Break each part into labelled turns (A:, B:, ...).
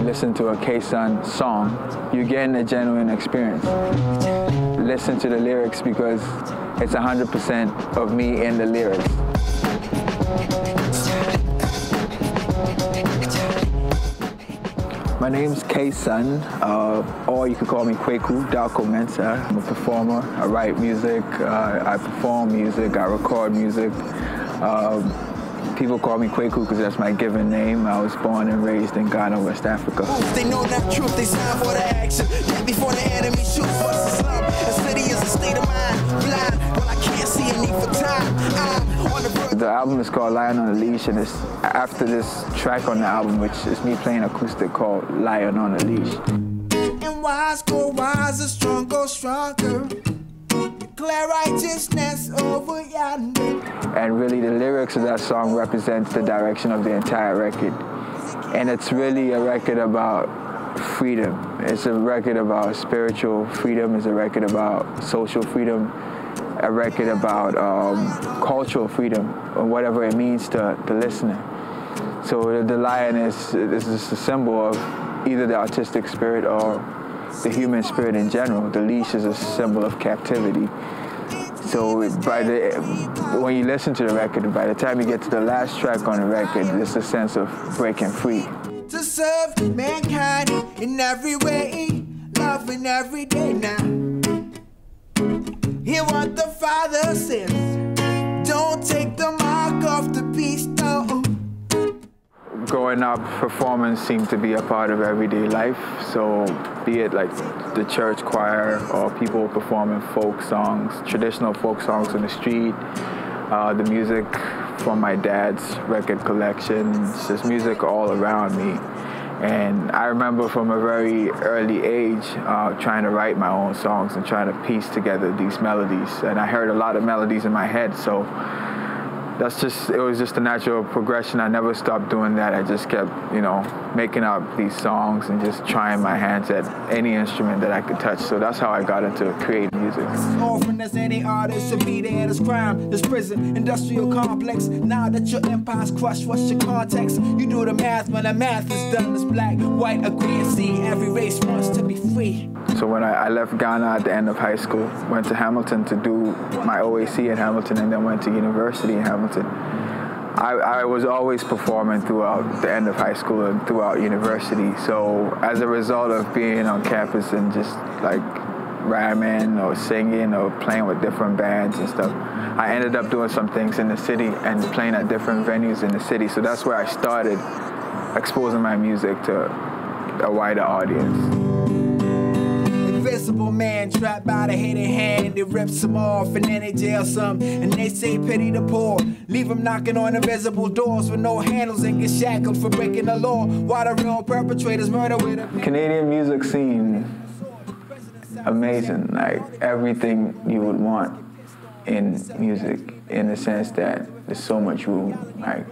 A: listen to a Kae Sun song, you're getting a genuine experience. Listen to the lyrics because it's 100% of me in the lyrics. My name's Kae Sun, or you can call me Kweku, Dalko Mensa. I'm a performer. I write music, I perform music, I record music. People call me Kweku because that's my given name. I was born and raised in Ghana, West Africa.
B: They know not truth, they sign for the action. Yet before the enemy shoots, what's the slum? The city is a state of mind, blind. Well, I can't see a need for time. I'm on the verge.
A: The album is called Lion on a Leash, and it's after this track on the album, which is me playing acoustic, called Lion on a Leash.
B: And wise go wiser, strong go stronger. Declare righteousness over yonder.
A: And really the lyrics of that song represents the direction of the entire record. And it's really a record about freedom. It's a record about spiritual freedom. It's a record about social freedom. A record about cultural freedom, or whatever it means to the listener. So the lion is just a symbol of either the artistic spirit or the human spirit in general. The leash is a symbol of captivity. So when you listen to the record, by the time you get to the last track on the record, it's a sense of breaking free.
B: To serve mankind in every way, loving every day now. Hear what the Father says. Don't take the mark off the beast, no.
A: Growing up, performance seemed to be a part of everyday life. So be it like the church choir or people performing folk songs, traditional folk songs on the street, the music from my dad's record collection, just music all around me. And I remember from a very early age trying to write my own songs and trying to piece together these melodies. And I heard a lot of melodies in my head, so it was just a natural progression. I never stopped doing that. I just kept, making up these songs and just trying my hands at any instrument that I could touch. So that's how I got into creating music.
B: Often as any artist should be there, there's crime, there's prison, industrial complex. Now that your empire's crushed, what's your context? You do the math, when the math is done, it's black, white, agree and see. Every race wants to be free. So
A: when I left Ghana at the end of high school, went to Hamilton to do my OAC at Hamilton, and then went to university in Hamilton. I was always performing throughout the end of high school and throughout university. So as a result of being on campus and just like rhyming or singing or playing with different bands and stuff, I ended up doing some things in the city and playing at different venues in the city. So that's where I started exposing my music to a wider audience.
B: Invisible man trapped by the hidden hand. They rip some off and then they jail some. And they say pity the poor. Leave them knocking on invisible doors with no handles and get shackled for breaking the law. While the real perpetrators murder with a
A: Canadian music scene, amazing. Like everything you would want in music, in the sense that there's so much room. Like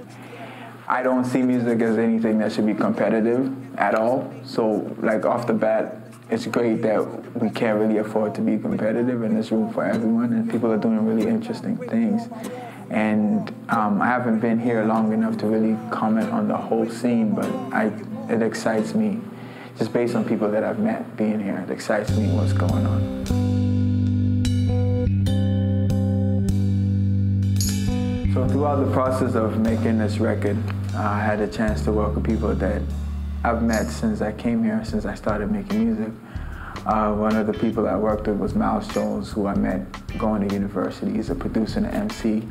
A: I don't see music as anything that should be competitive at all. So like off the bat, it's great that we can't really afford to be competitive, and there's room for everyone, and people are doing really interesting things. And I haven't been here long enough to really comment on the whole scene, but it excites me, just based on people that I've met being here. It excites me what's going on. So throughout the process of making this record, I had a chance to work with people that I've met since I came here, since I started making music. One of the people I worked with was Miles Jones, who I met going to university. He's a producer and an MC,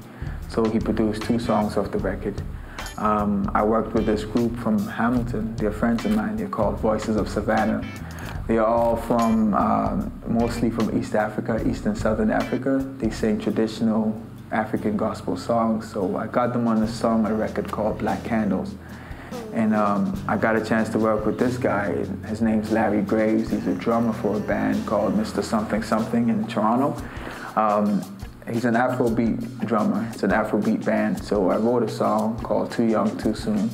A: so he produced 2 songs off the record. I worked with this group from Hamilton. They're friends of mine. They're called Voices of Savannah. They're all from, mostly from East Africa, East and Southern Africa. They sing traditional African gospel songs, so I got them on a song on a record called Black Candles. And I got a chance to work with this guy. His name's Larry Graves. He's a drummer for a band called Mr. Something Something in Toronto. He's an Afrobeat drummer. It's an Afrobeat band. So I wrote a song called Too Young, Too Soon.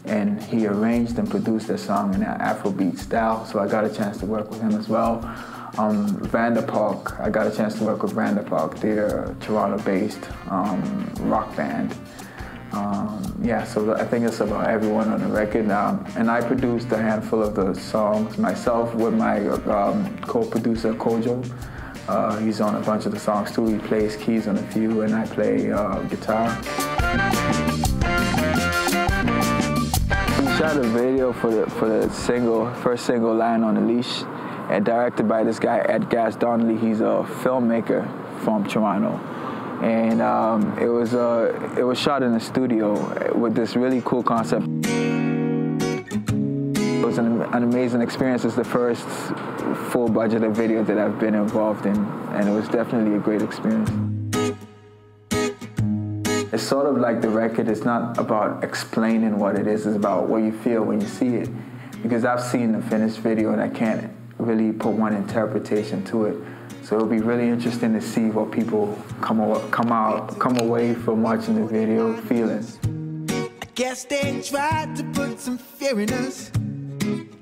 A: And he arranged and produced that song in that Afrobeat style. So I got a chance to work with him as well. Vanderpark, I got a chance to work with Vanderpark. They're a Toronto-based rock band. Yeah, so I think it's about everyone on the record. And I produced a handful of the songs myself with my co-producer, Kojo. He's on a bunch of the songs too. He plays keys on a few, and I play guitar. We shot a video for the first single, "Lion on a Leash," and directed by this guy, Ed Gas Donnelly. He's a filmmaker from Toronto. And it was shot in a studio with this really cool concept. It was an amazing experience. It's the first full budgeted video that I've been involved in, and it was definitely a great experience. It's sort of like the record. It's not about explaining what it is. It's about what you feel when you see it. Because I've seen the finished video and I can't really put one interpretation to it. So it'll be really interesting to see what people come away from watching the video feeling.
B: I guess they tried to put some fear in us.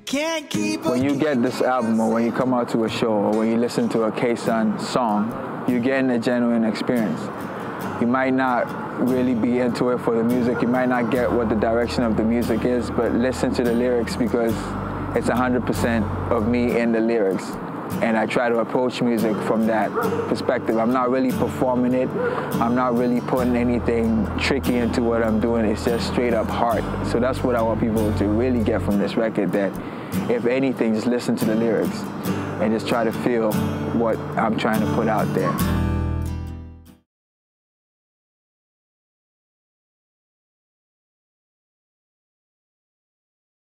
B: Can't keep
A: when you get this album, or when you come out to a show, or when you listen to a Kae Sun song, you're getting a genuine experience. You might not really be into it for the music. You might not get what the direction of the music is, but listen to the lyrics, because it's 100% of me in the lyrics. And I try to approach music from that perspective. I'm not really performing it. I'm not really putting anything tricky into what I'm doing. It's just straight up heart. So that's what I want people to really get from this record, that if anything, just listen to the lyrics and just try to feel what I'm trying to put out there.